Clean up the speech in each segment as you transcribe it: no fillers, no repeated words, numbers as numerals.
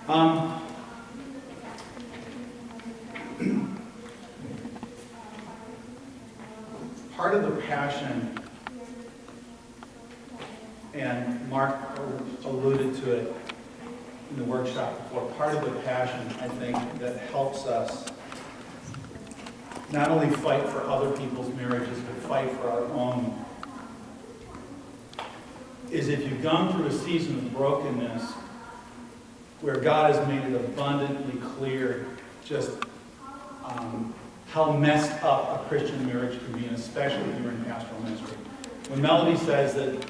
Um, part of the passion, and Mark alluded to it in the workshop before, part of the passion, I think, that helps us not only fight for other people's marriages, but fight for our own, is if you've gone through a season of brokenness where God has made it abundantly clear just how messed up a Christian marriage can be, and especially if you're in pastoral ministry. When Melody says that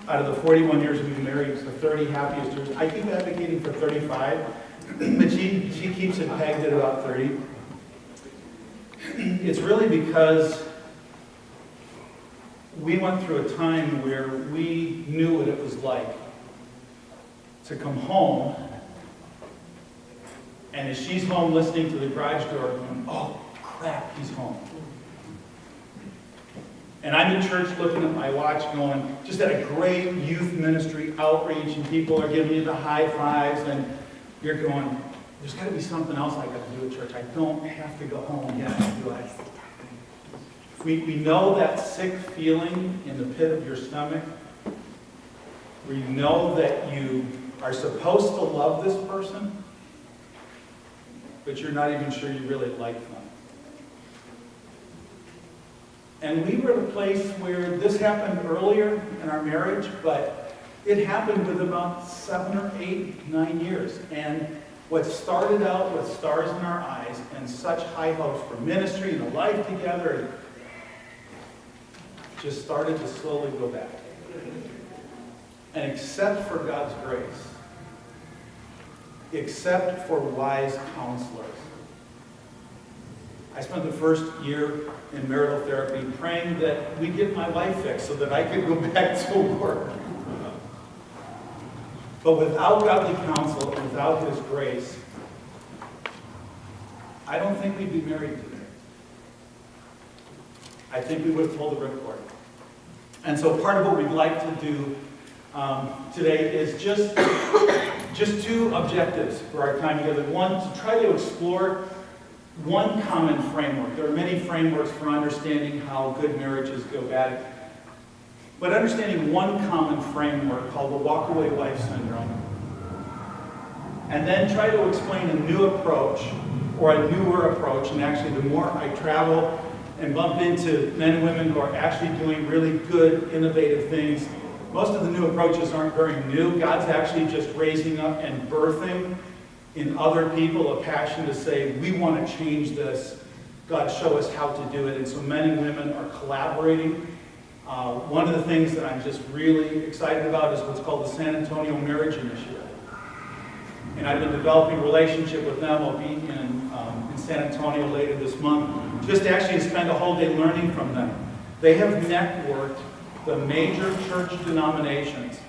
out of the 41 years we've been married, it's the 30 happiest years, I keep advocating for 35, but she keeps it pegged at about 30. It's really because we went through a time where we knew what it was like to come home, and as she's home listening to the garage door going, oh crap, he's home. And I'm in church looking at my watch going, just at a great youth ministry outreach, and people are giving you the high fives, and you're going, there's got to be something else I got to do at church. I don't have to go home yet, do I? We know that sick feeling in the pit of your stomach where you know that you are supposed to love this person, but you're not even sure you really like them. And we were at a place where this happened earlier in our marriage, but it happened with about 7 or 8, 9 years. And what started out with stars in our eyes and such high hopes for ministry and a life together just started to slowly go back. And except for God's grace, except for wise counselors, I spent the first year in marital therapy praying that we'd get my life fixed so that I could go back to work. But without godly counsel and without His grace, I don't think we'd be married today. I think we would have pulled the ripcord. And so part of what we'd like to do today is just two objectives for our time together. One, to try to explore one common framework. There are many frameworks for understanding how good marriages go bad. But understanding one common framework called the walkaway wife syndrome. And then try to explain a new approach, or a newer approach. And actually, the more I travel and bump into men and women who are actually doing really good, innovative things, most of the new approaches aren't very new. God's actually just raising up and birthing in other people a passion to say, we want to change this. God, show us how to do it. And so men and women are collaborating. One of the things that I'm just really excited about is what's called the San Antonio Marriage Initiative. And I've been developing a relationship with them. I'll be in San Antonio later this month, just actually to spend a whole day learning from them. They have networked the major church denominations,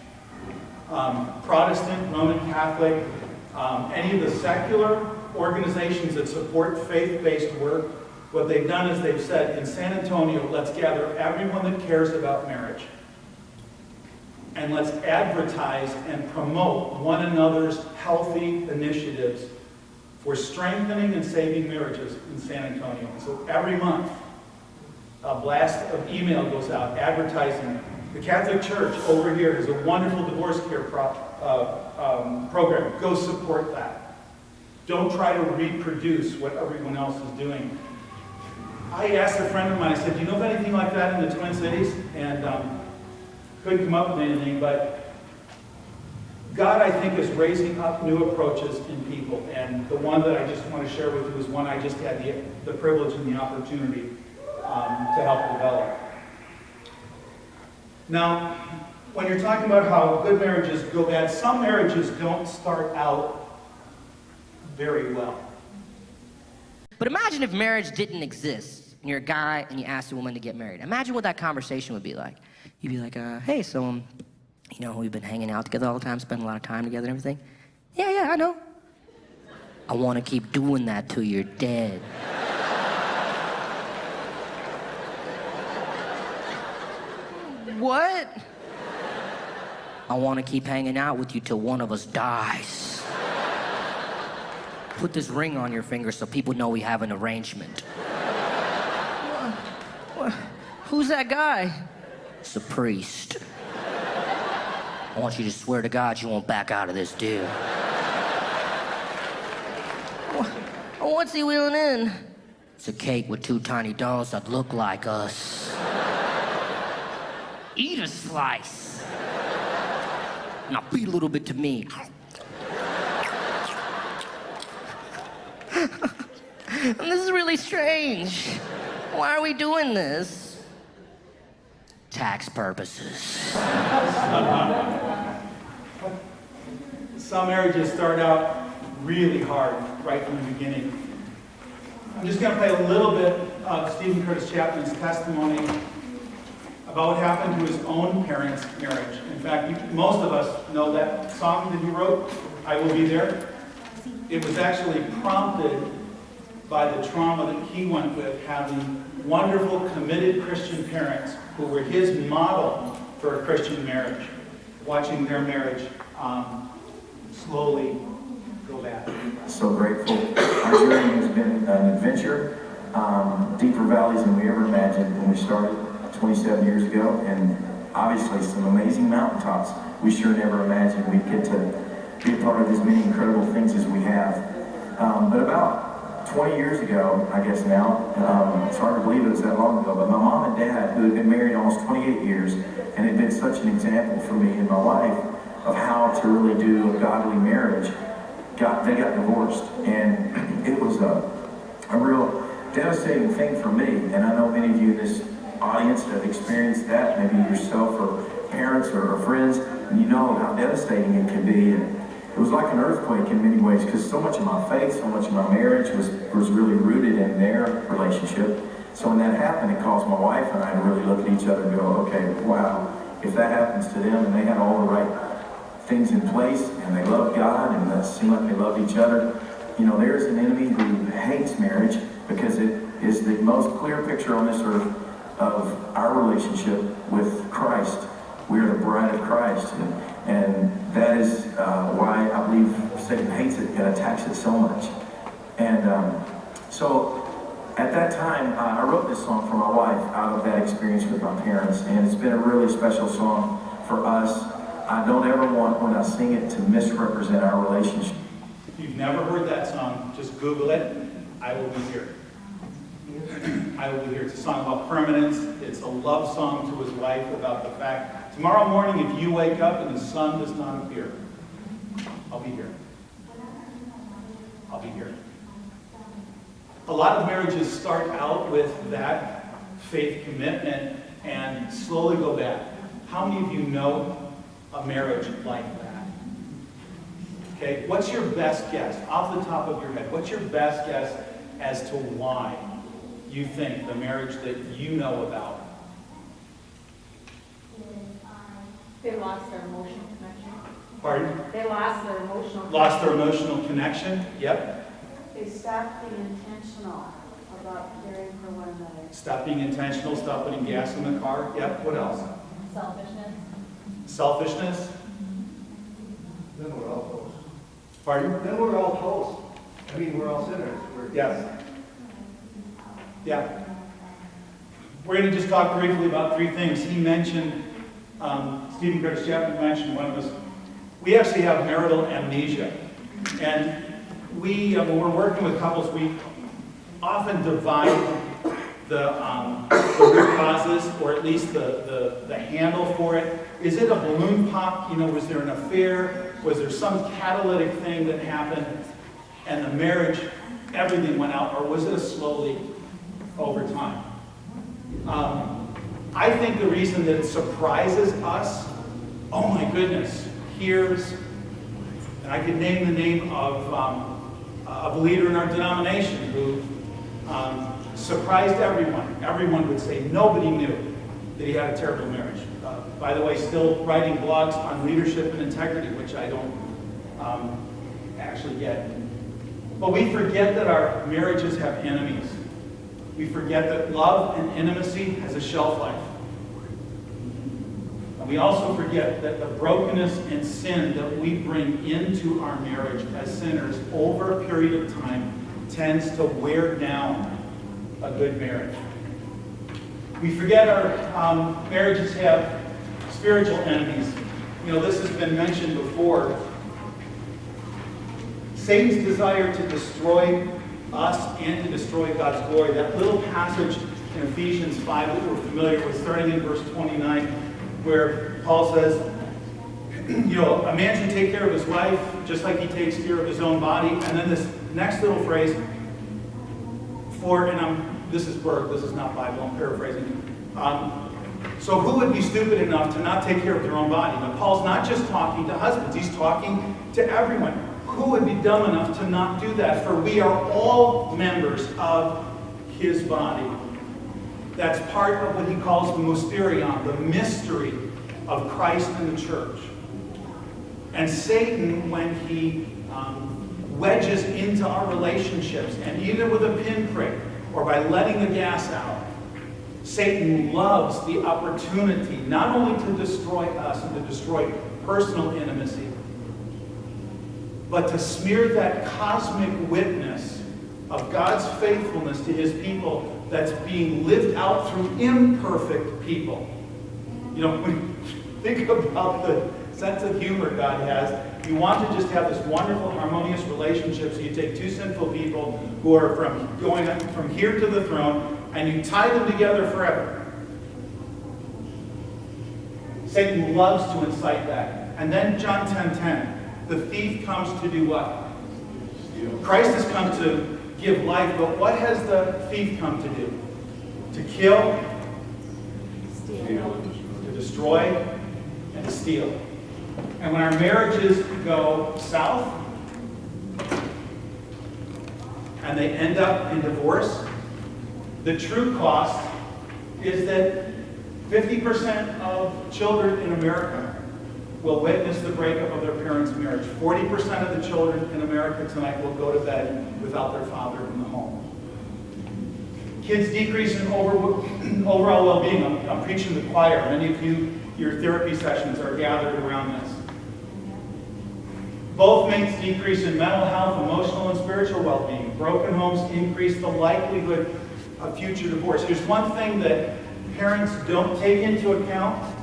Protestant, Roman Catholic, any of the secular organizations that support faith-based work. What they've done is they've said, in San Antonio, let's gather everyone that cares about marriage. And let's advertise and promote one another's healthy initiatives for strengthening and saving marriages in San Antonio. So every month, a blast of email goes out advertising. The Catholic Church over here has a wonderful divorce care program. Go support that. Don't try to reproduce what everyone else is doing. I asked a friend of mine, I said, do you know of anything like that in the Twin Cities? And couldn't come up with anything, but God, I think, is raising up new approaches in people. And the one that I just want to share with you is one I just had the privilege and the opportunity to help develop. Now, when you're talking about how good marriages go bad, some marriages don't start out very well. But imagine if marriage didn't exist, and you're a guy and you ask a woman to get married. Imagine what that conversation would be like. You'd be like, hey, so, we've been hanging out together all the time, spending a lot of time together and everything. Yeah, I know. I want to keep doing that till you're dead. What? I want to keep hanging out with you till one of us dies. put this ring on your finger so people know we have an arrangement. Who's that guy? It's a priest. I want you to swear to God you won't back out of this deal. What's he wheeling in? It's a cake with 2 tiny dolls that look like us. Eat a slice. Now feed a little bit to me. This is really strange. Why are we doing this? Tax purposes. Some marriages start out really hard right from the beginning. I'm just going to play a little bit of Stephen Curtis Chapman's testimony about what happened to his own parents' marriage. In fact, most of us know that song that he wrote, I Will Be There. It was actually prompted by the trauma that he went with having wonderful, committed Christian parents who were his model for a Christian marriage, watching their marriage slowly go back. So grateful. Our journey has been an adventure, deeper valleys than we ever imagined when we started 27 years ago, and obviously some amazing mountaintops we sure never imagined we'd get to be a part of as many incredible things as we have. But about 20 years ago, I guess now, it's hard to believe it was that long ago, but my mom and dad, who had been married almost 28 years, and had been such an example for me and my wife of how to really do a godly marriage, they got divorced. And it was a real devastating thing for me, and I know many of you in this audience have experienced that, maybe yourself or parents or friends, and you know how devastating it can be. And it was like an earthquake in many ways, because so much of my faith, so much of my marriage was really rooted in their relationship. So when that happened, it caused my wife and I to really look at each other and go, okay, wow, if that happens to them and they had all the right things in place and they love God and it seemed like they loved each other, you know, there's an enemy who hates marriage because it is the most clear picture on this earth of our relationship with Christ. We are the bride of Christ, and that is why I believe Satan hates it and attacks it so much. And so at that time, I wrote this song for my wife out of that experience with my parents, and it's been a really special song for us. I don't ever want, when I sing it, to misrepresent our relationship. If you've never heard that song, just Google it. I Will Be Here. I Will Be Here. It's a song about permanence. It's a love song to his wife about the fact, tomorrow morning if you wake up and the sun does not appear, I'll be here. I'll be here. A lot of marriages start out with that faith commitment and slowly go back. How many of you know a marriage like that? Okay, what's your best guess, off the top of your head, what's your best guess as to why you think the marriage that you know about? They lost their emotional connection. Pardon? They lost their emotional connection. Lost their emotional connection? Yep. They stopped being intentional about caring for one another. Stop being intentional, stop putting gas in the car. Yep, what else? Selfishness. Selfishness? Then we're all toast. Pardon? Then we're all toast. I mean, we're all sinners. Yes. Yeah. We're going to just talk briefly about 3 things. He mentioned, Stephen Curtis Chapman mentioned one of us. We actually have marital amnesia. And when we're working with couples, we often divide the root causes, or at least the handle for it. Is it a balloon pop? You know, was there an affair? Was there some catalytic thing that happened and the marriage, everything went out? Or was it a slowly over time? I think the reason that it surprises us, oh my goodness, here's, and I could name the name of a leader in our denomination who surprised everyone. Everyone would say nobody knew that he had a terrible marriage. By the way, still writing blogs on leadership and integrity, which I don't actually get. But we forget that our marriages have enemies. We forget that love and intimacy has a shelf life. And We also forget that the brokenness and sin that we bring into our marriage as sinners over a period of time tends to wear down a good marriage. We forget our marriages have spiritual enemies. You know, this has been mentioned before. Satan's desire to destroy us and to destroy God's glory. That little passage in Ephesians 5 that we're familiar with, starting in verse 29, where Paul says, you know, a man should take care of his wife just like he takes care of his own body. And then this next little phrase, this is Burke, this is not Bible, I'm paraphrasing. So who would be stupid enough to not take care of their own body? Now, Paul's not just talking to husbands, he's talking to everyone. Who would be dumb enough to not do that? For we are all members of his body. That's part of what he calls the mysterion, the mystery of Christ and the church. And Satan, when he wedges into our relationships, and even with a pinprick, or by letting the gas out, Satan loves the opportunity not only to destroy us and to destroy personal intimacy, but to smear that cosmic witness of God's faithfulness to his people that's being lived out through imperfect people. You know, when you think about the sense of humor God has, you want to just have this wonderful, harmonious relationship. So you take two sinful people who are going from here to the throne, and you tie them together forever. Satan loves to incite that. And then John 10:10, the thief comes to do what? Christ has come to give life, but what has the thief come to do? To kill, to destroy, and to steal. And when our marriages go south, and they end up in divorce, the true cost is that 50% of children in America will witness the breakup of their parents' marriage. 40% of the children in America tonight will go to bed without their father in the home. Kids decrease in overall well-being. I'm preaching to the choir. Many of you, your therapy sessions are gathered around this. Both mates decrease in mental health, emotional, and spiritual well-being. Broken homes increase the likelihood of future divorce. Here's one thing that parents don't take into account.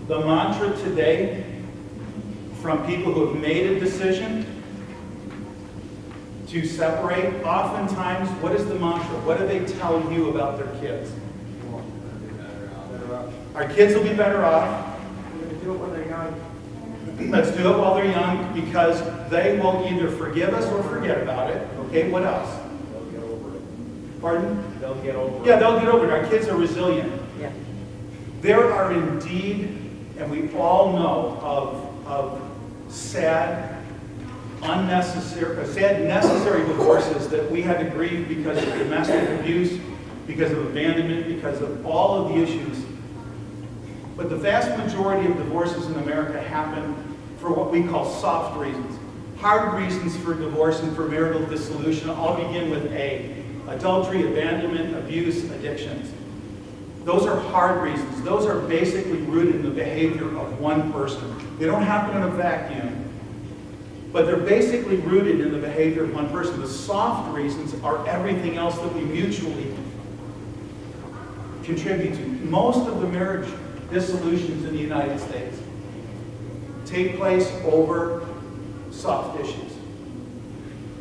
The mantra today from people who have made a decision to separate, oftentimes, what is the mantra? What do they tell you about their kids? Our kids will be better off. We're going to do it when they're young. Let's do it while they're young, because they will either forgive us or forget about it. Okay, what else? They'll get over it. Pardon? They'll get over it. Yeah, they'll get over it. Our kids are resilient. Yeah. There are indeed, and we all know of sad, necessary divorces that we had to grieve because of domestic abuse, because of abandonment, because of all of the issues. But the vast majority of divorces in America happen for what we call soft reasons. Hard reasons for divorce and for marital dissolution all begin with A: adultery, abandonment, abuse, addictions. Those are hard reasons. Those are basically rooted in the behavior of one person. They don't happen in a vacuum, but they're basically rooted in the behavior of one person. The soft reasons are everything else that we mutually contribute to. Most of the marriage dissolutions in the United States take place over soft issues.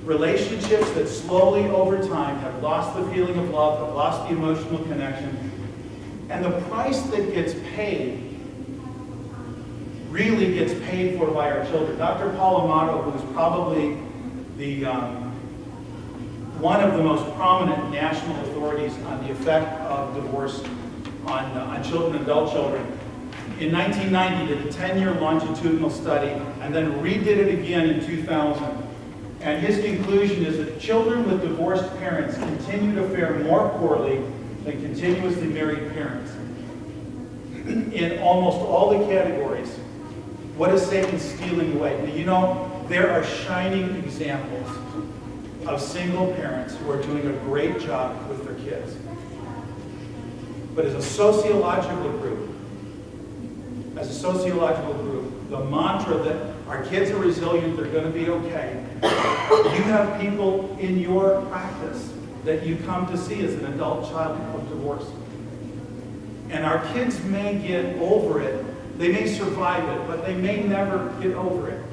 Relationships that slowly over time have lost the feeling of love, have lost the emotional connection, and the price that gets paid really gets paid for by our children. Dr. Paul Amato, who's probably the one of the most prominent national authorities on the effect of divorce on children and adult children, in 1990 did a 10-year longitudinal study and then redid it again in 2000. And his conclusion is that children with divorced parents continue to fare more poorly than continuously married parents. In almost all the categories, what is Satan stealing away? Now, you know, there are shining examples of single parents who are doing a great job with their kids. But as a sociological group, the mantra that our kids are resilient, they're going to be okay. You have people in your practice that you come to see as an adult child of divorce. And our kids may get over it. They may survive it, but they may never get over it.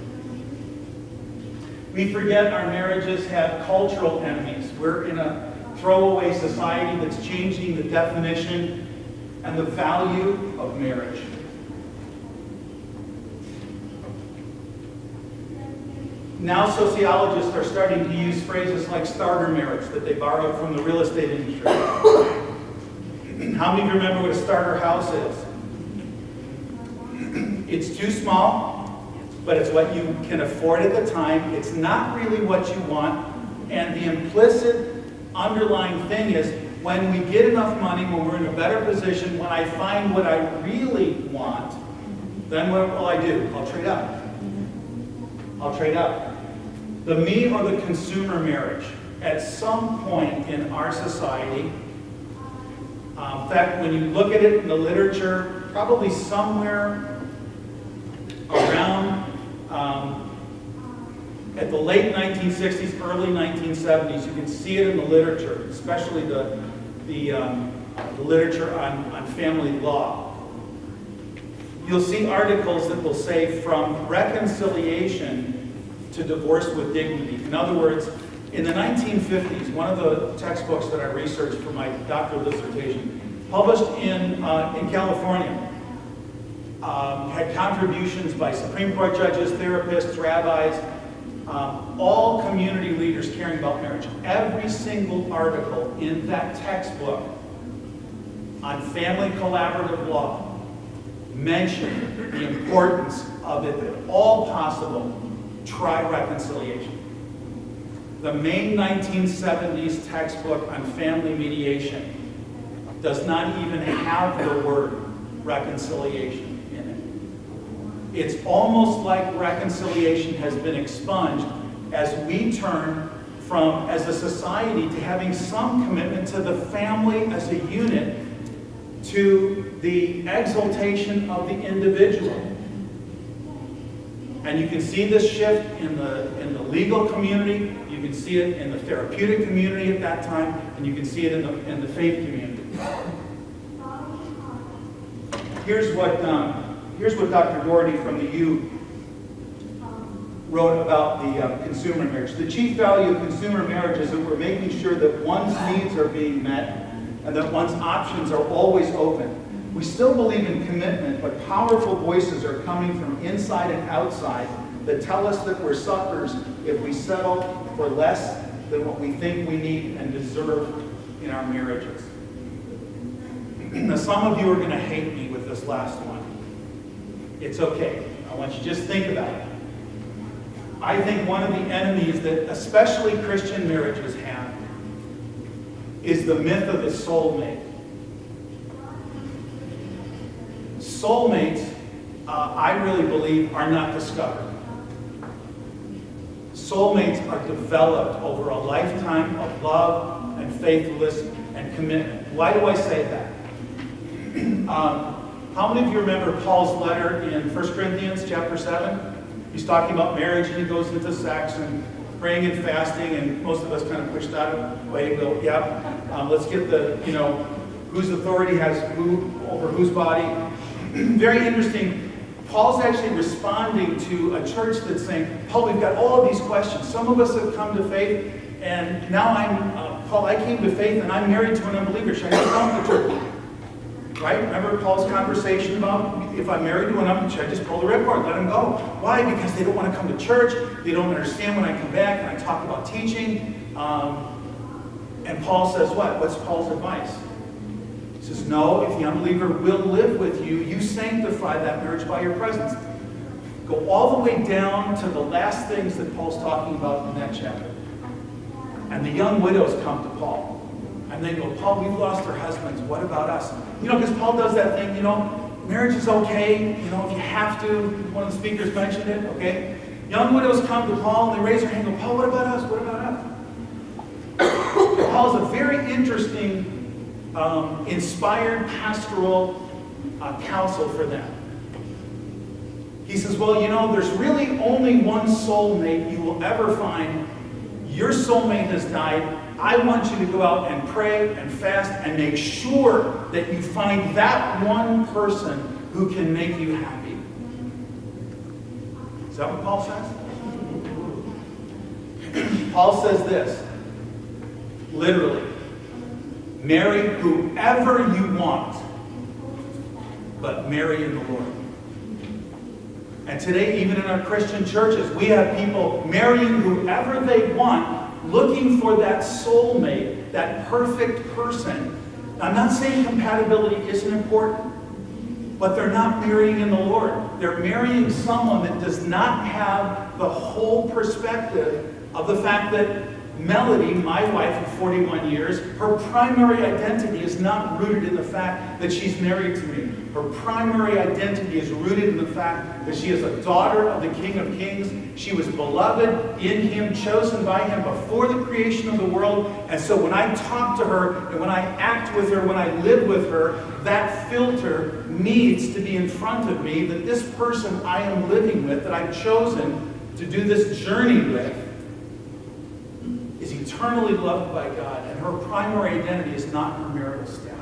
We forget our marriages have cultural enemies. We're in a throwaway society that's changing the definition and the value of marriage. Now sociologists are starting to use phrases like starter marriage that they borrowed from the real estate industry. How many of you remember what a starter house is? It's too small, but it's what you can afford at the time. It's not really what you want. And the implicit underlying thing is when we get enough money, when we're in a better position, when I find what I really want, then what will I do? I'll trade up. I'll trade up. The me or the consumer marriage, at some point in our society, in fact, when you look at it in the literature, probably somewhere around at the late 1960s, early 1970s, you can see it in the literature, especially the literature on family law. You'll see articles that will say from reconciliation to divorce with dignity. In other words, in the 1950s, one of the textbooks that I researched for my doctoral dissertation, published in California, had contributions by Supreme Court judges, therapists, rabbis, all community leaders caring about marriage. Every single article in that textbook on family collaborative law mentioned the importance of it, if all possible, try reconciliation. The main 1970s textbook on family mediation does not even have the word reconciliation in it. It's almost like reconciliation has been expunged as we turn from, as a society, to having some commitment to the family as a unit, to the exaltation of the individual. And you can see this shift in the legal community, you can see it in the therapeutic community at that time, and you can see it in the faith community. Here's what Dr. Doherty from the U wrote about the consumer marriage. The chief value of consumer marriage is that we're making sure that one's needs are being met and that one's options are always open. We still believe in commitment, but powerful voices are coming from inside and outside that tell us that we're suckers if we settle for less than what we think we need and deserve in our marriages. Now, some of you are going to hate me with this last one. It's okay. I want you to just think about it. I think one of the enemies that especially Christian marriages have is the myth of the soulmate. Soulmates, I really believe, are not discovered. Soulmates are developed over a lifetime of love and faithfulness and commitment. Why do I say that? How many of you remember Paul's letter in 1 Corinthians chapter 7? He's talking about marriage and he goes into sex and praying and fasting, and most of us kind of push that away and go, yeah, let's get the, whose authority has who over whose body. Very interesting. Paul's actually responding to a church that's saying, Paul, we've got all of these questions. Some of us have come to faith, and now Paul, I came to faith and I'm married to an unbeliever. Should I just dump the church? Right? Remember Paul's conversation about if I'm married to an unbeliever, should I just pull the ripcord, let him go? Why? Because they don't want to come to church. They don't understand when I come back and I talk about teaching. And Paul says what? What's Paul's advice? He says, no, if the unbeliever will live with you, you sanctify that marriage by your presence. Go all the way down to the last things that Paul's talking about in that chapter. And the young widows come to Paul. And they go, Paul, we've lost our husbands. What about us? Because Paul does that thing, marriage is okay, if you have to. One of the speakers mentioned it, okay? Young widows come to Paul and they raise their hand and go, Paul, what about us? What about us? Paul's a very interesting inspired pastoral counsel for them. He says, well, you know, there's really only one soulmate you will ever find. Your soulmate has died. I want you to go out and pray and fast and make sure that you find that one person who can make you happy. Is that what Paul says? Paul says this, literally, marry whoever you want, but marry in the Lord. And today, even in our Christian churches, we have people marrying whoever they want, looking for that soulmate, that perfect person. I'm not saying compatibility isn't important, but they're not marrying in the Lord. They're marrying someone that does not have the whole perspective of the fact that Melody, my wife of 41 years, her primary identity is not rooted in the fact that she's married to me. Her primary identity is rooted in the fact that she is a daughter of the King of Kings. She was beloved in Him, chosen by Him before the creation of the world. And so when I talk to her, and when I act with her, when I live with her, that filter needs to be in front of me, that this person I am living with, that I've chosen to do this journey with, is eternally loved by God, and her primary identity is not her marital status.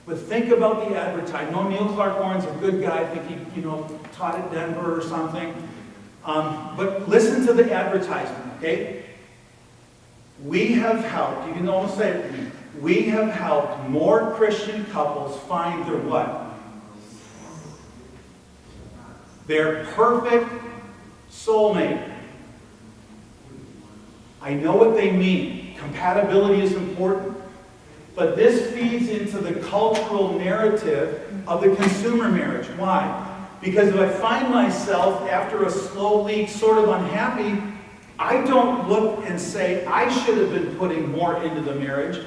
But think about the advertising. No, Neil Clark Warren's a good guy. I think he, taught at Denver or something. But listen to the advertisement, okay? We have helped, you can almost say it with me, we have helped more Christian couples find their what? Their perfect soulmate. I know what they mean. Compatibility is important. But this feeds into the cultural narrative of the consumer marriage. Why? Because if I find myself after a slow leak sort of unhappy, I don't look and say, I should have been putting more into the marriage.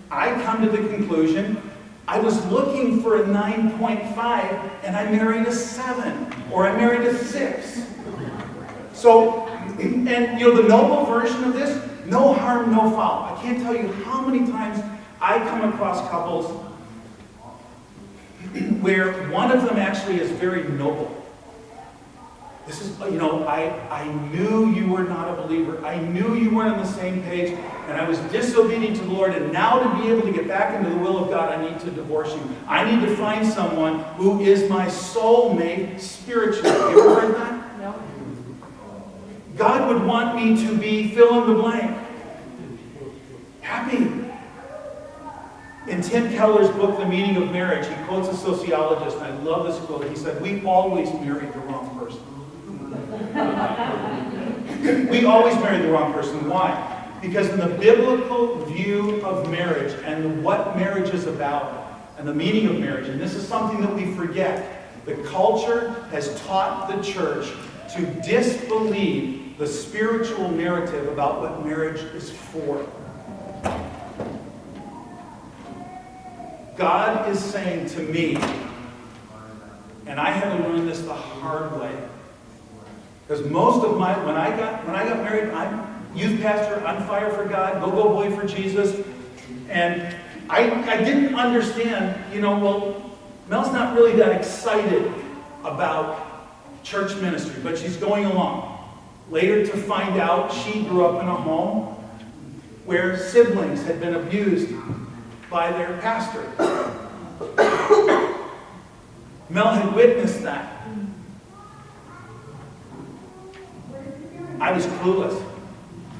I come to the conclusion, I was looking for a 9.5 and I married a 7 or I married a 6. So, and the noble version of this, no harm, no foul. I can't tell you how many times I come across couples where one of them actually is very noble. This is, I knew you were not a believer. I knew you weren't on the same page, and I was disobedient to the Lord, and now to be able to get back into the will of God, I need to divorce you. I need to find someone who is my soulmate spiritually. You ever heard that? No. God would want me to be fill in the blank. Happy. In Tim Keller's book, The Meaning of Marriage, he quotes a sociologist, and I love this quote. He said, we always married the wrong person. We always married the wrong person. Why? Because in the biblical view of marriage and what marriage is about and the meaning of marriage, and this is something that we forget, the culture has taught the church to disbelieve the spiritual narrative about what marriage is for. God is saying to me, and I had to learn this the hard way, because most of when I got married, I'm youth pastor, on fire for God, go boy for Jesus, and I didn't understand, Mel's not really that excited about church ministry, but she's going along. Later to find out she grew up in a home where siblings had been abused by their pastor. Mel had witnessed that. I was clueless.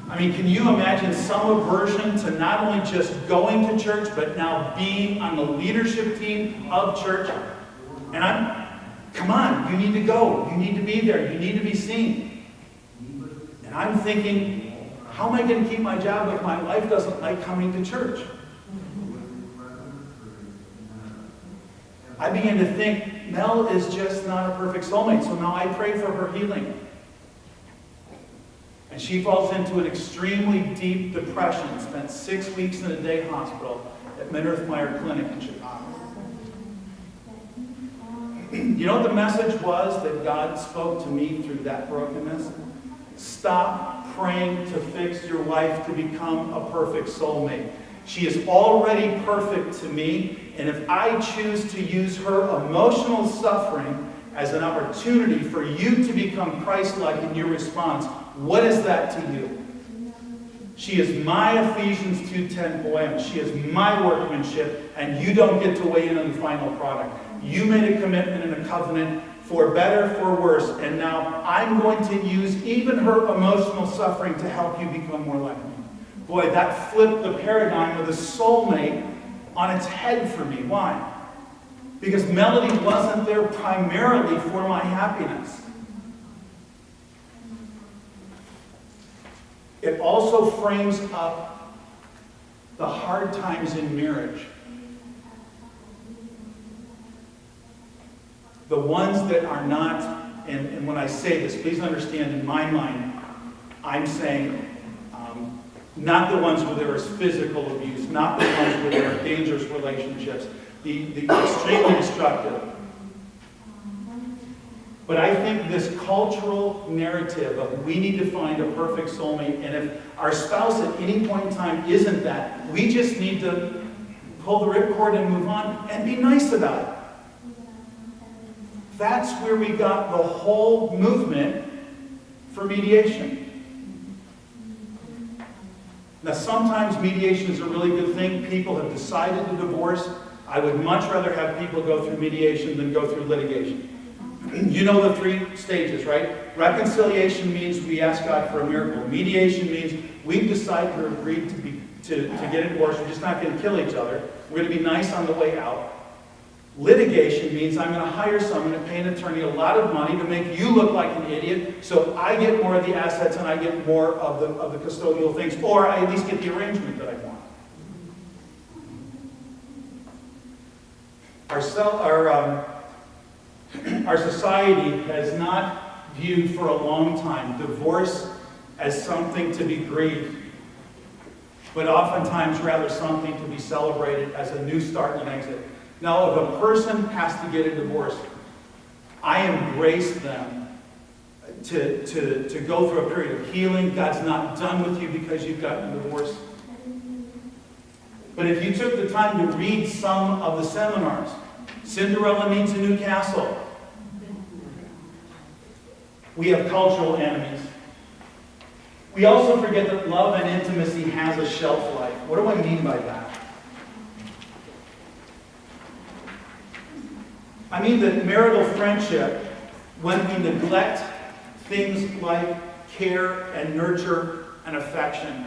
I mean, can you imagine some aversion to not only just going to church, but now being on the leadership team of church? And come on, you need to go. You need to be there. You need to be seen. And I'm thinking, how am I going to keep my job if my wife doesn't like coming to church? I began to think, Mel is just not a perfect soulmate, so now I pray for her healing. And she falls into an extremely deep depression, spent 6 weeks in a day hospital at Minirth-Meyer Clinic in Chicago. You know what the message was that God spoke to me through that brokenness? Stop praying to fix your wife to become a perfect soulmate. She is already perfect to me, and if I choose to use her emotional suffering as an opportunity for you to become Christ-like in your response, what is that to you? She is my Ephesians 2:10 poem. She is my workmanship, and you don't get to weigh in on the final product. You made a commitment and a covenant for better, for worse, and now I'm going to use even her emotional suffering to help you become more like me. Boy, that flipped the paradigm of the soulmate on its head for me. Why? Because Melody wasn't there primarily for my happiness. It also frames up the hard times in marriage. The ones that are not, and when I say this, please understand, in my mind, I'm saying not the ones where there is physical abuse, not the ones where there are dangerous relationships, the extremely destructive. But I think this cultural narrative of we need to find a perfect soulmate, and if our spouse at any point in time isn't that, we just need to pull the ripcord and move on and be nice about it. That's where we got the whole movement for mediation. Now, sometimes mediation is a really good thing. People have decided to divorce. I would much rather have people go through mediation than go through litigation. You know the 3 stages, right? Reconciliation means we ask God for a miracle. Mediation means we've decided to agree to get a divorce. We're just not going to kill each other. We're going to be nice on the way out. Litigation means I'm going to hire someone to pay an attorney a lot of money to make you look like an idiot, so I get more of the assets and I get more of the custodial things, or I at least get the arrangement that I want. Our society has not viewed for a long time divorce as something to be grieved, but oftentimes rather something to be celebrated as a new start and an exit. Now, if a person has to get a divorce, I embrace them to go through a period of healing. God's not done with you because you've gotten a divorce. But if you took the time to read some of the seminars, Cinderella Needs a New Castle. We have cultural enemies. We also forget that love and intimacy has a shelf life. What do I mean by that? I mean that marital friendship, when we neglect things like care and nurture and affection,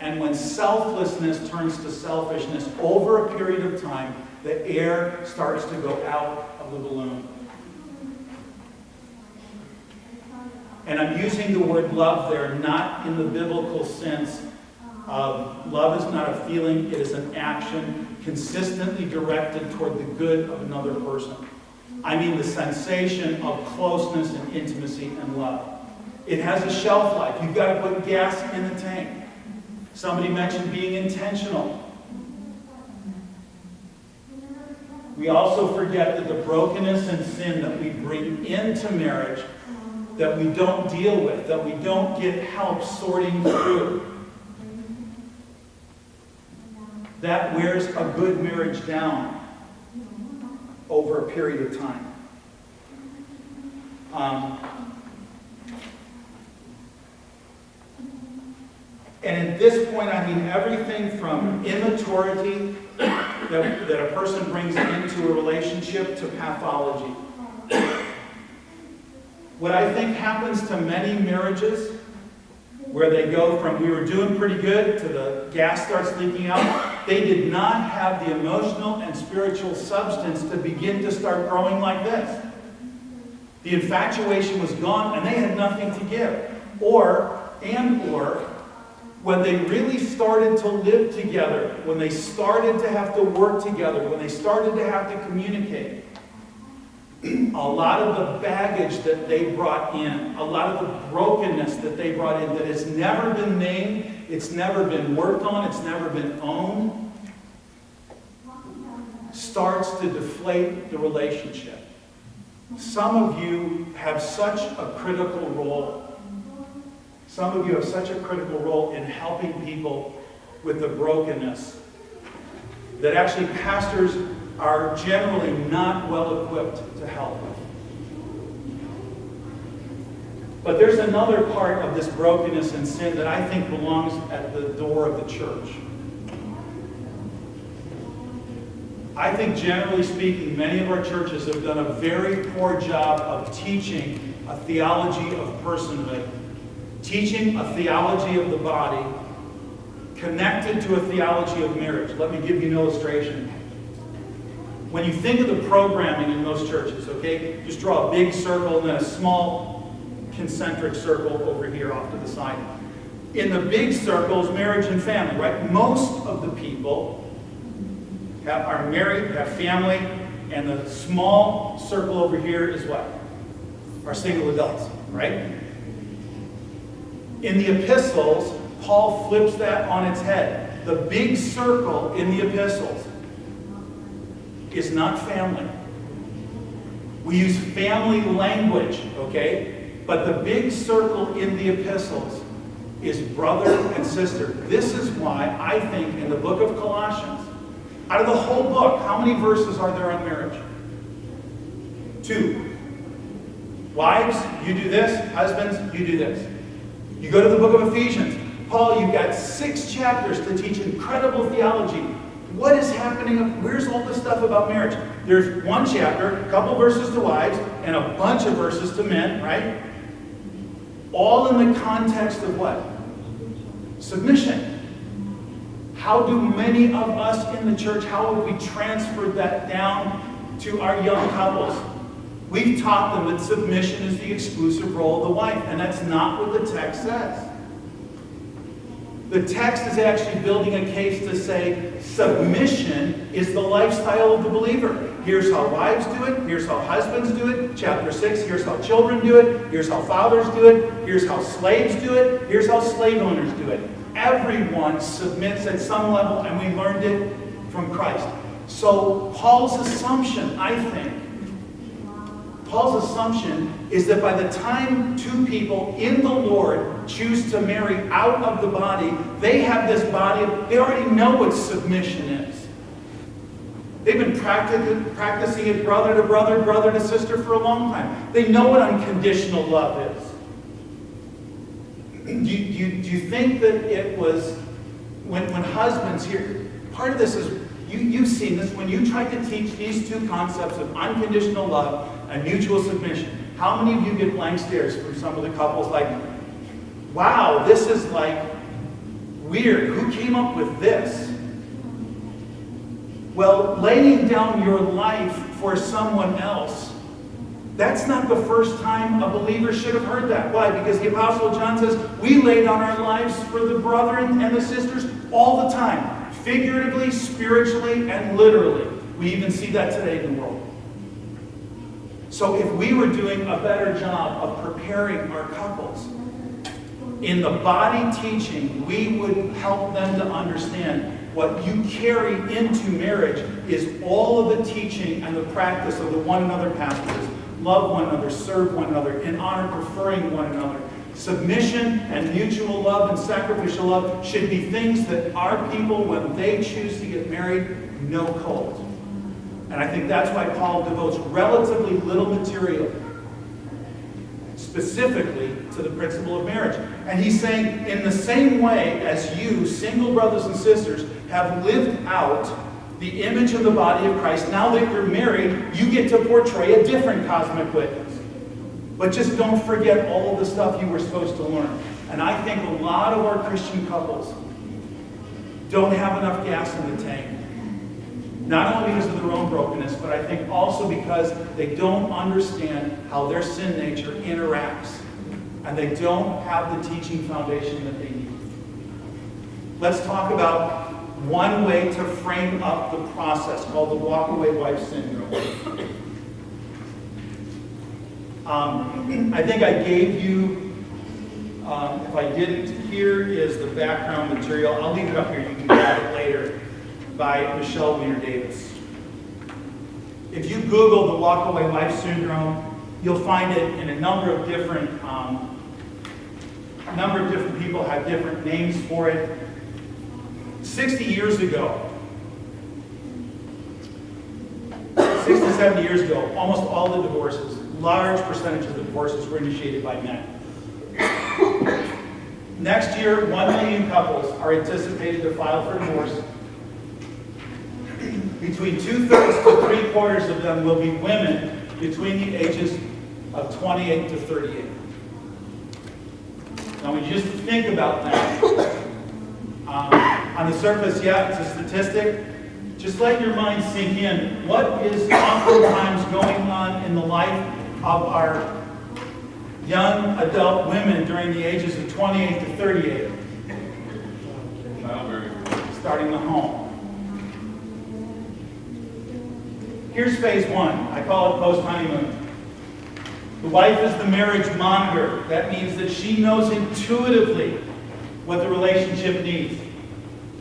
and when selflessness turns to selfishness over a period of time, the air starts to go out of the balloon. And I'm using the word love there, not in the biblical sense of love is not a feeling, it is an action consistently directed toward the good of another person. I mean the sensation of closeness and intimacy and love. It has a shelf life. You've got to put gas in the tank. Somebody mentioned being intentional. We also forget that the brokenness and sin that we bring into marriage, that we don't deal with, that we don't get help sorting through, that wears a good marriage down over a period of time. And at this point, I mean everything from immaturity that a person brings into a relationship to pathology. What I think happens to many marriages, where they go from we were doing pretty good to the gas starts leaking out, they did not have the emotional and spiritual substance to begin to start growing like this. The infatuation was gone and they had nothing to give. Or when they really started to live together, when they started to have to work together, when they started to have to communicate, a lot of the baggage that they brought in, a lot of the brokenness that they brought in that has never been named, it's never been worked on, it's never been owned, starts to deflate the relationship. Some of you have such a critical role. Some of you have such a critical role in helping people with the brokenness that actually pastors are generally not well equipped to help with. But there's another part of this brokenness and sin that I think belongs at the door of the church. I think, generally speaking, many of our churches have done a very poor job of teaching a theology of personhood, teaching a theology of the body, connected to a theology of marriage. Let me give you an illustration. When you think of the programming in most churches, okay, just draw a big circle and then a small concentric circle over here off to the side. In the big circles, marriage and family, right? Most of the people are married, have family, and the small circle over here is what? Are single adults, right? In the epistles, Paul flips that on its head. The big circle in the epistles is not family. We use family language, okay? But the big circle in the epistles is brother and sister. This is why I think in the book of Colossians, out of the whole book, how many verses are there on marriage? 2. Wives, you do this. Husbands, you do this. You go to the book of Ephesians. Paul, you've got 6 chapters to teach incredible theology. What is happening? Where's all this stuff about marriage? There's 1 chapter, a couple verses to wives, and a bunch of verses to men, right? All in the context of what? Submission. How do many of us in the church, how have we transferred that down to our young couples? We've taught them that submission is the exclusive role of the wife, and that's not what the text says. The text is actually building a case to say submission is the lifestyle of the believer. Here's how wives do it. Here's how husbands do it. Chapter 6, here's how children do it. Here's how fathers do it. Here's how slaves do it. Here's how slave owners do it. Everyone submits at some level, and we learned it from Christ. So Paul's assumption, I think, is that by the time 2 people in the Lord choose to marry out of the body, they have this body, they already know what submission is. They've been practicing it brother to brother, brother to sister for a long time. They know what unconditional love is. Do you think that it was, when husbands here, part of this is, you've seen this, when you tried to teach these 2 concepts of unconditional love and mutual submission, how many of you get blank stares from some of the couples like, wow, this is like weird. Who came up with this? Well, laying down your life for someone else, that's not the first time a believer should have heard that. Why? Because the Apostle John says, we lay down our lives for the brethren and the sisters all the time. Figuratively, spiritually, and literally. We even see that today in the world. So if we were doing a better job of preparing our couples, in the body teaching, we would help them to understand what you carry into marriage is all of the teaching and the practice of the one another passages. Love one another, serve one another, in honor preferring one another. Submission and mutual love and sacrificial love should be things that our people, when they choose to get married, know cold. And I think that's why Paul devotes relatively little material specifically to the principle of marriage. And he's saying, in the same way as you, single brothers and sisters, have lived out the image of the body of Christ, now that you're married, you get to portray a different cosmic witness. But just don't forget all of the stuff you were supposed to learn. And I think a lot of our Christian couples don't have enough gas in the tank. Not only because of their own brokenness, but I think also because they don't understand how their sin nature interacts. And they don't have the teaching foundation that they need. Let's talk about one way to frame up the process called the walk-away wife syndrome. I think I gave you, if I didn't, here is the background material. I'll leave it up here. You can grab it later, by Michelle Wiener Davis. If you Google the walk-away wife syndrome, you'll find it in a number of different A number of different people have different names for it. 60 years ago, 60, 70 years ago, almost all the divorces, large percentage of the divorces were initiated by men. Next year, 1 million couples are anticipated to file for divorce. Between 2/3 to 3/4 of them will be women between the ages of 28 to 38. Now, when you just think about that, on the surface, yeah, it's a statistic. Just let your mind sink in. What is oftentimes going on in the life of our young adult women during the ages of 28 to 38? Starting the home. Here's phase one. I call it post-honeymoon. The wife is the marriage monitor. That means that she knows intuitively what the relationship needs.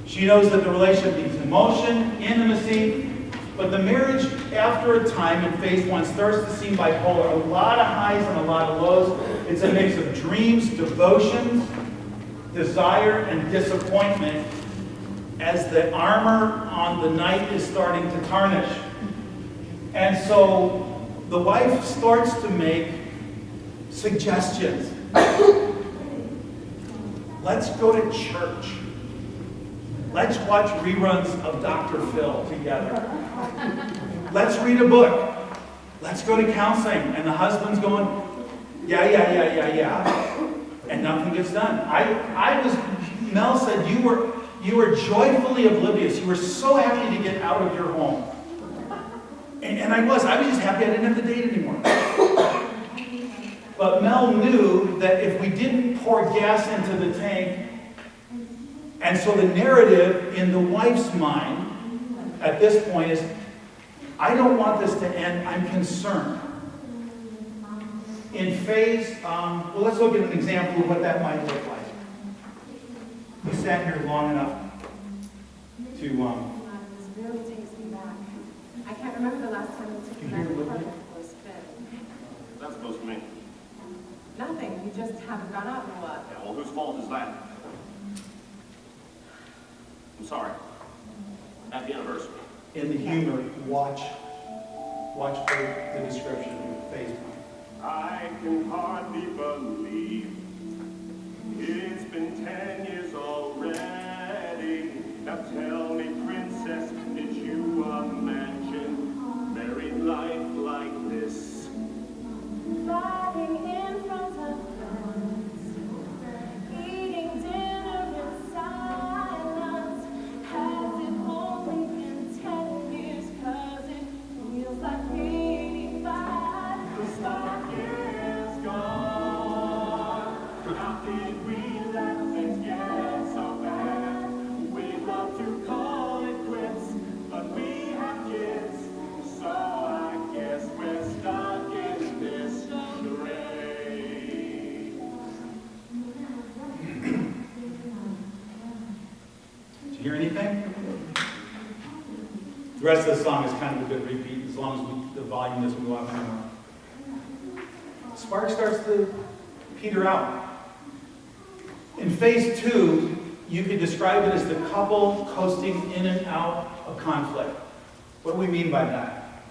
She knows that the relationship needs emotion, intimacy, but the marriage, after a time in phase one, starts to seem bipolar. A lot of highs and a lot of lows. It's a mix of dreams, devotions, desire, and disappointment as the armor on the knight is starting to tarnish. And so the wife starts to make suggestions. Let's go to church. Let's watch reruns of Dr. Phil together. Let's read a book. Let's go to counseling. And the husband's going, yeah. And nothing gets done. Mel said you were joyfully oblivious. You were so happy to get out of your home. And I was just happy I didn't have to date anymore. But Mel knew that if we didn't pour gas into the tank, and so the narrative in the wife's mind at this point is, I don't want this to end, I'm concerned. In phase, well, let's look at an example of what that might look like. We sat here long enough to, This really takes me back. I can't remember the last time you took me back to the was fit. What's that supposed to mean? Nothing. You just haven't gone out in a while. Yeah, well, whose fault is that? I'm sorry. Happy anniversary. in the humor, watch the description of phase one. I can hardly believe it's been 10 years already. Now tell me, princess, did you imagine married life like this? Riding in front of friends, eating dinner in silence. Has it only been 10 years? 'Cause it feels like 85. The spark is gone. How did we let things get so bad? We'd love to call it quits, but we have kids. So I guess we're stuck in this charade. Did you hear anything? The rest of the song is kind of a good repeat, as long as the volume doesn't go up anymore. Spark starts to peter out. In phase two, you could describe it as the couple coasting in and out of conflict. What do we mean by that?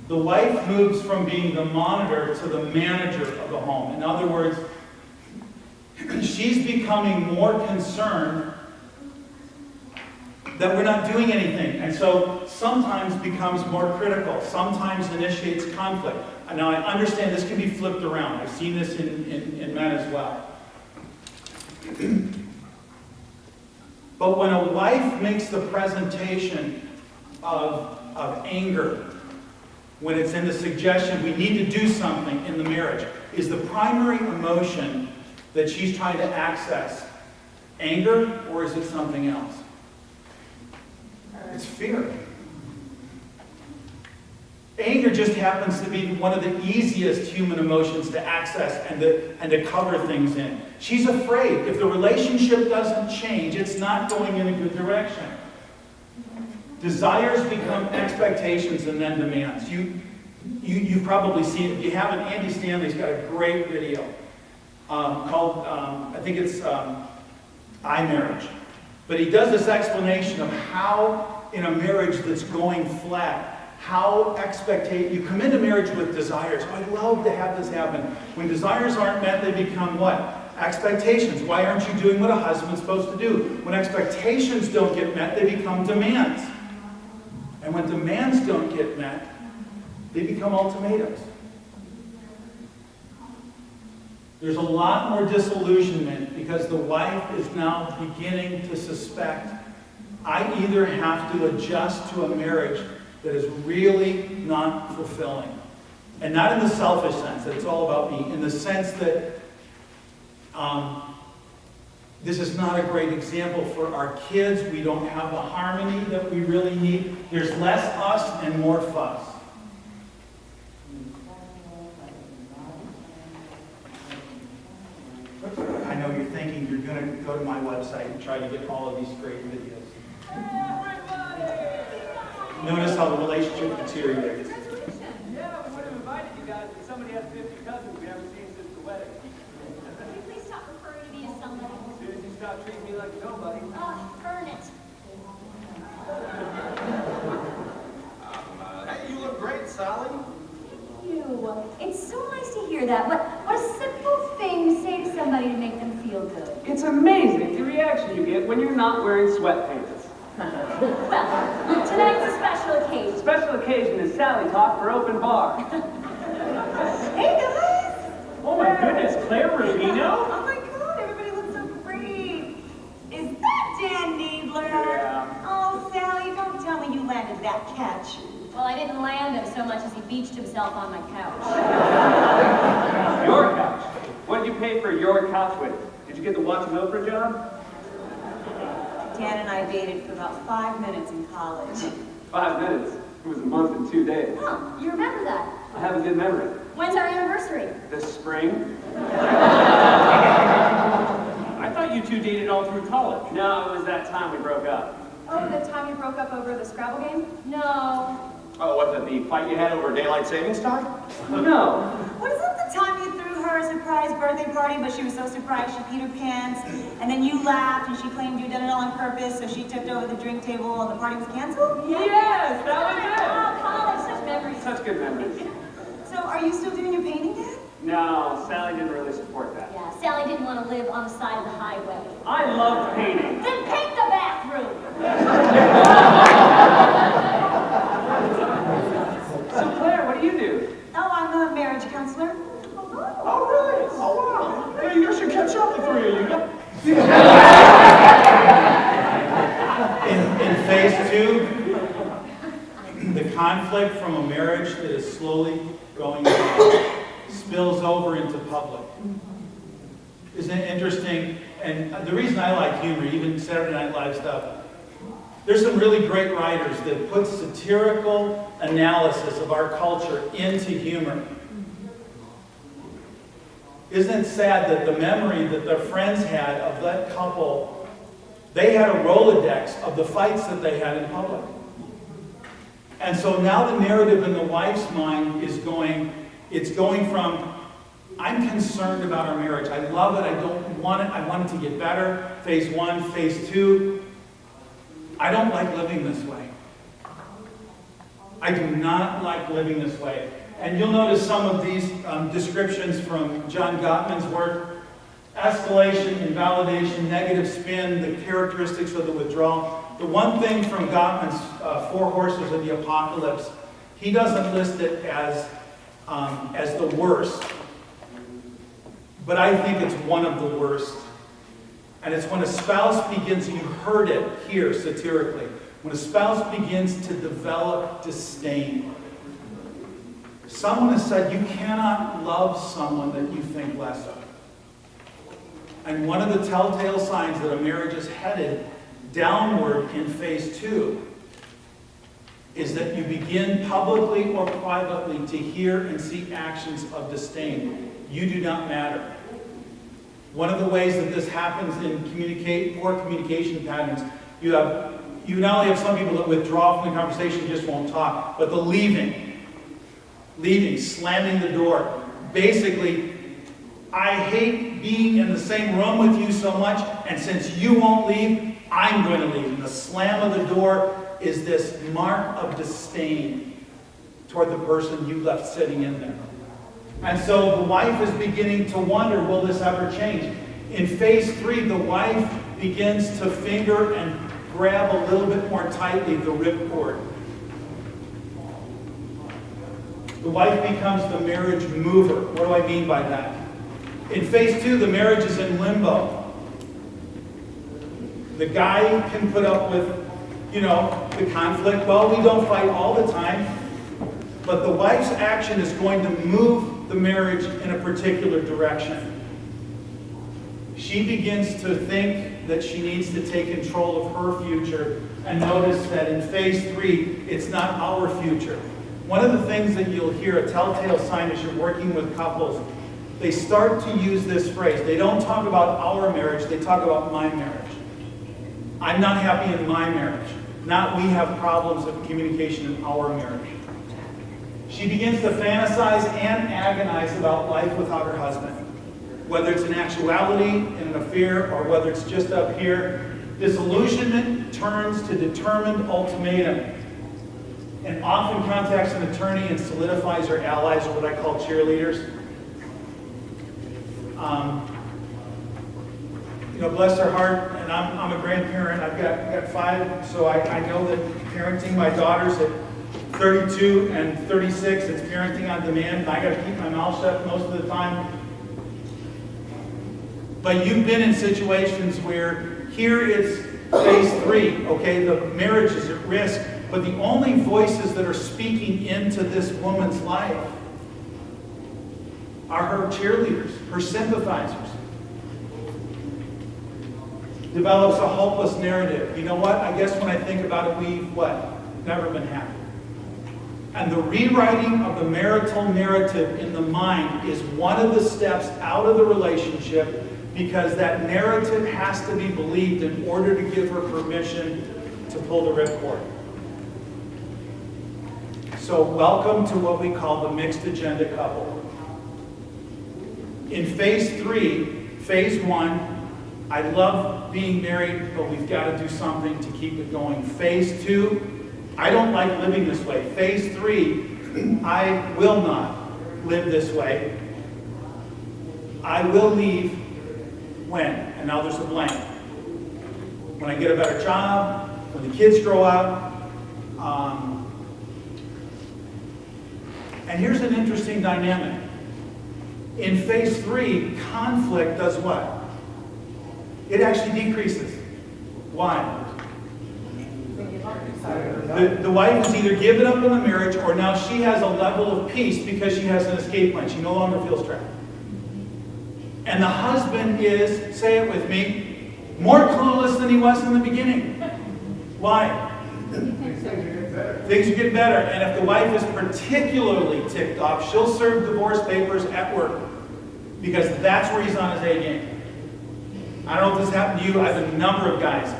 The wife moves from being the monitor to the manager of the home. In other words, she's becoming more concerned that we're not doing anything, and so sometimes becomes more critical, sometimes initiates conflict. Now I understand this can be flipped around. I've seen this in men as well. But when a wife makes the presentation of anger, when it's in the suggestion we need to do something in the marriage, is the primary emotion that she's trying to access anger, or is it something else? It's fear. Anger just happens to be one of the easiest human emotions to access and to cover things in. She's afraid if the relationship doesn't change, it's not going in a good direction. Desires become expectations and then demands. You've probably seen it. If you haven't, Andy Stanley's got a great video called, I think it's iMarriage. But he does this explanation of how in a marriage that's going flat, how you come into marriage with desires. Oh, I'd love to have this happen. When desires aren't met, they become what? Expectations. Why aren't you doing what a husband's supposed to do? When expectations don't get met, they become demands. And when demands don't get met, they become ultimatums. There's a lot more disillusionment because the wife is now beginning to suspect, I either have to adjust to a marriage that is really not fulfilling. And not in the selfish sense, that it's all about me, in the sense that this is not a great example for our kids. We don't have the harmony that we really need. There's less us and more fuss. I know you're thinking you're going to go to my website and try to get all of these great videos. Notice how the relationship deteriorates. Yeah, we would have invited you guys, but somebody has 50 cousins we haven't seen since the wedding. Can you please stop referring to me as somebody? As soon as you stop treating me like nobody. Earn it. Hey, you look great, Sally. Thank you. It's so nice to hear that. What a simple thing to say to somebody to make them feel good. It's amazing the reaction you get when you're not wearing sweatpants. Well, tonight's a special occasion. Special occasion is Sally Talk for Open Bar. Hey guys! Oh my goodness, Claire Rubino? Oh my god, everybody looks so pretty. Is that Dan Needler? Yeah. Oh, Sally, don't tell me you landed that catch. Well, I didn't land him so much as he beached himself on my couch. Your couch. What did you pay for your couch with? Did you get the Watching Oprah job? Dan and I dated for about 5 minutes in college. 5 minutes. It was a month and 2 days. Huh, you remember that? I have a good memory. When's our anniversary? This spring? I thought you two dated all through college. No, it was that time we broke up. Oh, the time you broke up over the Scrabble game? No. Oh, what, the fight you had over daylight savings time? No. Wasn't the time you threw her a surprise birthday party, but she was so surprised she peed her pants, and then you laughed and she claimed you'd done it all on purpose, so she tipped over the drink table and the party was canceled? Yes, that was Oh, college, such memories. it. Such good memories. So are you still doing your painting, Dad? No, Sally didn't really support that. Yeah, Sally didn't want to live on the side of the highway. I loved painting. Then paint the bathroom! So Claire, what do you do? Oh, I'm a marriage counselor. Oh, really? Oh, wow. Hey, you should catch up, the three of you. In phase 2, the conflict from a marriage that is slowly going down spills over into public. Isn't it interesting? And the reason I like humor, even Saturday Night Live stuff, there's some really great writers that put satirical analysis of our culture into humor. Isn't it sad that the memory that their friends had of that couple, they had a Rolodex of the fights that they had in public. And so now the narrative in the wife's mind is it's going from, I'm concerned about our marriage. I love it. I don't want it. I want it to get better. Phase 1, phase 2. I don't like living this way. I do not like living this way. And you'll notice some of these descriptions from John Gottman's work. Escalation, invalidation, negative spin, the characteristics of the withdrawal. The one thing from Gottman's Four Horses of the Apocalypse, he doesn't list it as the worst. But I think it's one of the worst. And it's when a spouse begins, you heard it here satirically, when a spouse begins to develop disdain. Someone has said you cannot love someone that you think less of. And one of the telltale signs that a marriage is headed downward in phase 2 is that you begin publicly or privately to hear and see actions of disdain. You do not matter. One of the ways that this happens in poor communication patterns, you not only have some people that withdraw from the conversation, just won't talk, but the leaving, slamming the door. Basically, I hate being in the same room with you so much, and since you won't leave, I'm going to leave. And the slam of the door is this mark of disdain toward the person you left sitting in there. And so the wife is beginning to wonder, will this ever change? In phase 3, the wife begins to finger and grab a little bit more tightly the ripcord. The wife becomes the marriage mover. What do I mean by that? In phase 2, the marriage is in limbo. The guy can put up with, the conflict. Well, we don't fight all the time. But the wife's action is going to move the marriage in a particular direction. She begins to think that she needs to take control of her future. And notice that in phase 3, it's not our future. One of the things that you'll hear, a telltale sign as you're working with couples, they start to use this phrase. They don't talk about our marriage, they talk about my marriage. I'm not happy in my marriage. Not we have problems of communication in our marriage. She begins to fantasize and agonize about life without her husband. Whether it's in actuality, in an affair, or whether it's just up here, disillusionment turns to determined ultimatum, and often contacts an attorney and solidifies her allies, or what I call cheerleaders. Bless her heart, and I'm a grandparent. I've got 5, so I know that parenting my daughters at 32 and 36, it's parenting on demand, and I got to keep my mouth shut most of the time. But you've been in situations where here it's phase 3, okay, the marriage is at risk, but the only voices that are speaking into this woman's life are her cheerleaders, her sympathizers. Develops a hopeless narrative. You know what? I guess when I think about it, we've, never been happy. And the rewriting of the marital narrative in the mind is one of the steps out of the relationship, because that narrative has to be believed in order to give her permission to pull the ripcord. So welcome to what we call the mixed agenda couple. In phase 3, phase 1, I love being married, but we've got to do something to keep it going. Phase 2, I don't like living this way. Phase 3, I will not live this way. I will leave when? And now there's a blank. When I get a better job, when the kids grow up. And here's an interesting dynamic. In phase 3, conflict does what? It actually decreases. Why? The wife is either given up in the marriage, or now she has a level of peace because she has an escape plan. She no longer feels trapped. And the husband is, say it with me, more clueless than he was in the beginning. Why? Things are getting better. And if the wife is particularly ticked off, she'll serve divorce papers at work, because that's where he's on his A game. I don't know if this happened to you. I have a number of guys,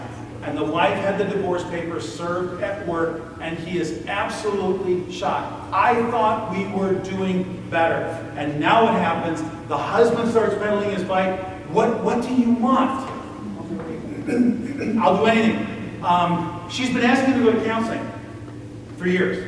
and the wife had the divorce papers served at work, and he is absolutely shocked. I thought we were doing better. And now what happens? The husband starts pedaling his bike. What do you want? I'll do anything. She's been asking me to go to counseling for years.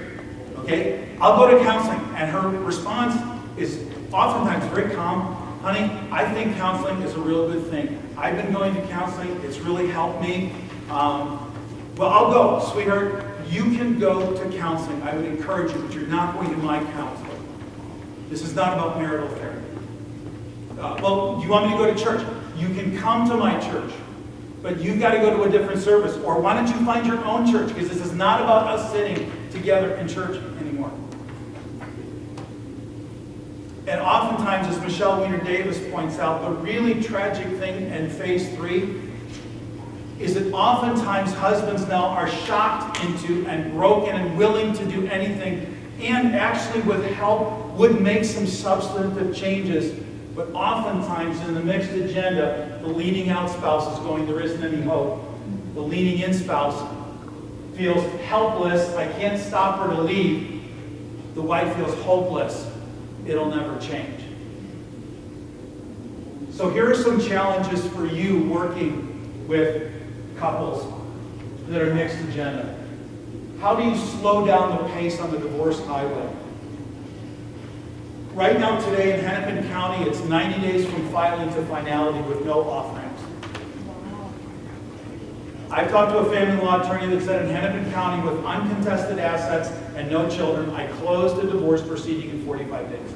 Okay? I'll go to counseling, and her response is oftentimes very calm. Honey, I think counseling is a real good thing. I've been going to counseling. It's really helped me. Well, I'll go. Sweetheart, you can go to counseling. I would encourage you, but you're not going to my counselor. This is not about marital therapy. Well, do you want me to go to church? You can come to my church, but you've got to go to a different service. Or why don't you find your own church? Because this is not about us sitting together in church anymore. And oftentimes, as Michelle Weiner Davis points out, the really tragic thing in phase 3 is that oftentimes husbands now are shocked into and broken and willing to do anything, and actually with help would make some substantive changes. But oftentimes in the mixed agenda, the leading out spouse is going, there isn't any hope. The leading in spouse feels helpless. I can't stop her to leave. The wife feels hopeless. It'll never change. So here are some challenges for you working with couples that are mixed agenda. How do you slow down the pace on the divorce highway? Right now today in Hennepin County, it's 90 days from filing to finality with no off-ramps. I've talked to a family law attorney that said in Hennepin County with uncontested assets and no children, I closed a divorce proceeding in 45 days.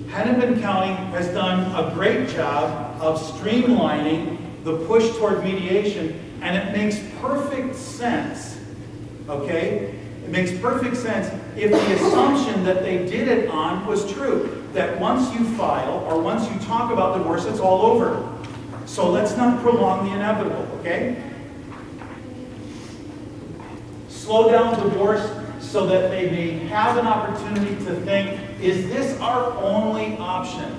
Hennepin County has done a great job of streamlining the push toward mediation, and it makes perfect sense, okay? It makes perfect sense if the assumption that they did it on was true, that once you file or once you talk about divorce, it's all over. So let's not prolong the inevitable, okay? Slow down divorce so that they may have an opportunity to think, is this our only option?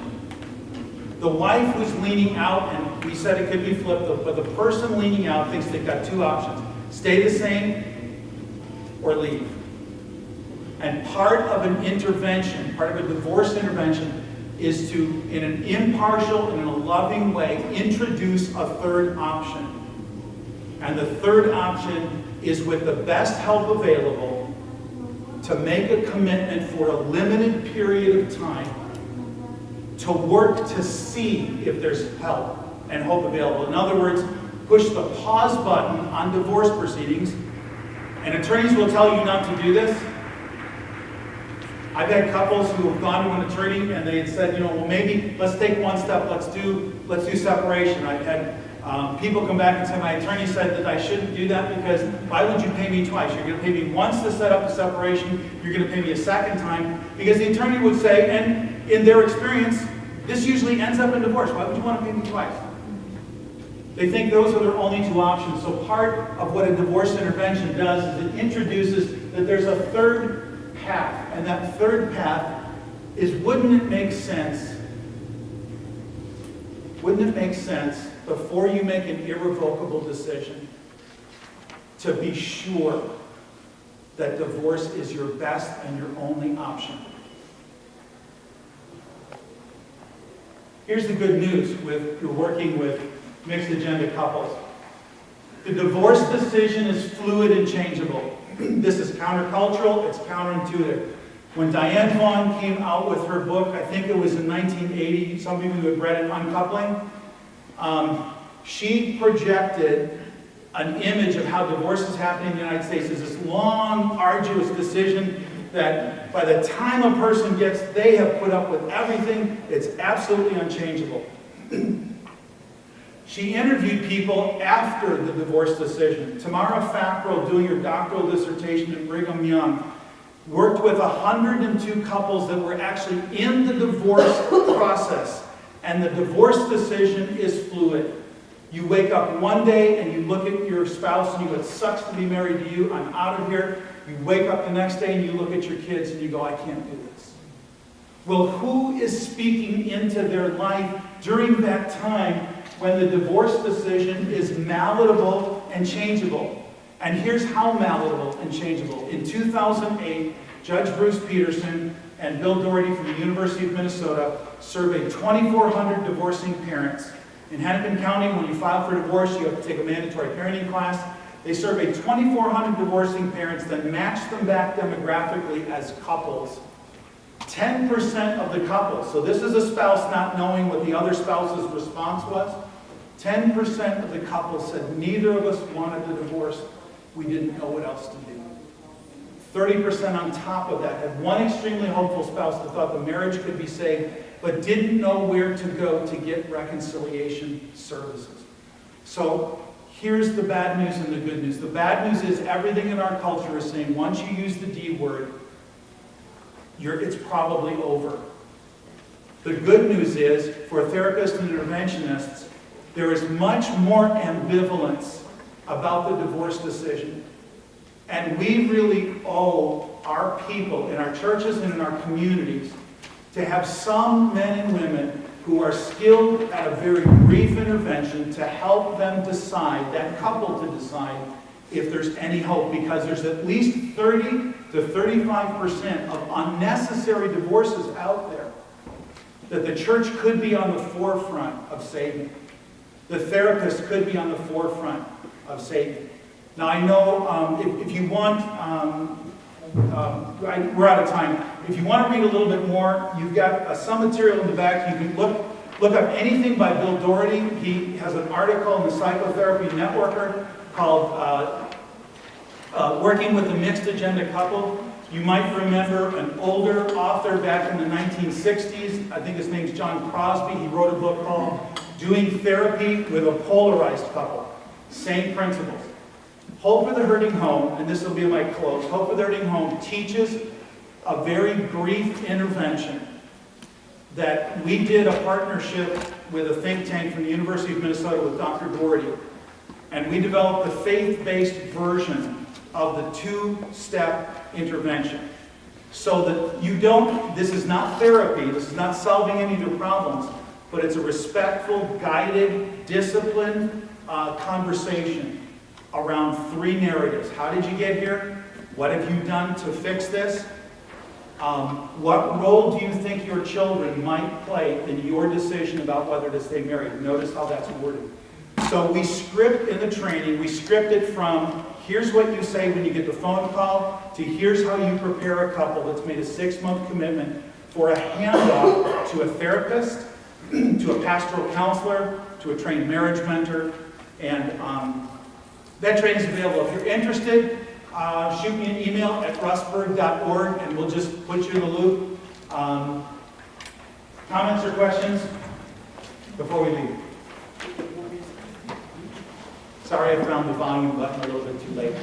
The wife who's leaning out, and we said it could be flipped, but the person leaning out thinks they've got two options. Stay the same or leave. And part of an intervention, part of a divorce intervention, is to, in an impartial and in a loving way, introduce a third option. And the third option is with the best help available to make a commitment for a limited period of time to work to see if there's help and hope available. In other words, push the pause button on divorce proceedings. And attorneys will tell you not to do this. I've had couples who have gone to an attorney and they had said, well, maybe let's take one step, let's do separation. I've had people come back and say, my attorney said that I shouldn't do that because why would you pay me twice? You're going to pay me once to set up the separation, you're going to pay me a second time, because the attorney would say, and in their experience, this usually ends up in divorce. Why would you want to pay me twice? They think those are their only two options. So part of what a divorce intervention does is it introduces that there's a third path. And that third path is, wouldn't it make sense before you make an irrevocable decision to be sure that divorce is your best and your only option? Here's the good news with you're working with mixed agenda couples. The divorce decision is fluid and changeable. This is countercultural, it's counterintuitive. When Diane Vaughn came out with her book, I think it was in 1980, some of you have read it, Uncoupling, she projected an image of how divorce is happening in the United States as this long, arduous decision that by the time a person gets, they have put up with everything, it's absolutely unchangeable. She interviewed people after the divorce decision. Tamara Fackrell, doing her doctoral dissertation at Brigham Young, worked with 102 couples that were actually in the divorce process. And the divorce decision is fluid. You wake up one day and you look at your spouse and you go, it sucks to be married to you, I'm out of here. You wake up the next day and you look at your kids and you go, I can't do this. Well, who is speaking into their life during that time when the divorce decision is malleable and changeable? And here's how malleable and changeable. In 2008, Judge Bruce Peterson and Bill Doherty from the University of Minnesota surveyed 2,400 divorcing parents. In Hennepin County, when you file for divorce, you have to take a mandatory parenting class. They surveyed 2,400 divorcing parents, then matched them back demographically as couples. 10% of the couples, so this is a spouse not knowing what the other spouse's response was, 10% of the couples said neither of us wanted the divorce, we didn't know what else to do. 30% on top of that had one extremely hopeful spouse that thought the marriage could be saved, but didn't know where to go to get reconciliation services. So here's the bad news and the good news. The bad news is everything in our culture is saying once you use the D word, it's probably over. The good news is, for therapists and interventionists, there is much more ambivalence about the divorce decision. And we really owe our people in our churches and in our communities to have some men and women who are skilled at a very brief intervention to help them decide, that couple to decide, if there's any hope, because there's at least 30 to 35% of unnecessary divorces out there that the church could be on the forefront of saving. The therapist could be on the forefront of saving. Now I know if you want, we're out of time. If you want to read a little bit more, you've got some material in the back. You can look up anything by Bill Doherty. He has an article in the Psychotherapy Networker called Working with a Mixed Agenda Couple. You might remember an older author back in the 1960s. I think his name's John Crosby. He wrote a book called Doing Therapy with a Polarized Couple. Same principles. Hope for the Hurting Home, and this will be my close, Hope for the Hurting Home teaches a very brief intervention that we did a partnership with a think tank from the University of Minnesota with Dr. Doherty. And we developed the faith-based version of the two-step intervention. So that you don't, this is not therapy, this is not solving any of your problems, but it's a respectful, guided, disciplined conversation around three narratives. How did you get here? What have you done to fix this? What role do you think your children might play in your decision about whether to stay married? Notice how that's worded. So we script in the training, we script it from here's what you say when you get the phone call to here's how you prepare a couple that's made a 6-month commitment for a handoff to a therapist, to a pastoral counselor, to a trained marriage mentor, and that training is available. If you're interested, shoot me an email at russberg.org and we'll just put you in the loop. Comments or questions before we leave? Sorry I found the volume button a little bit too late.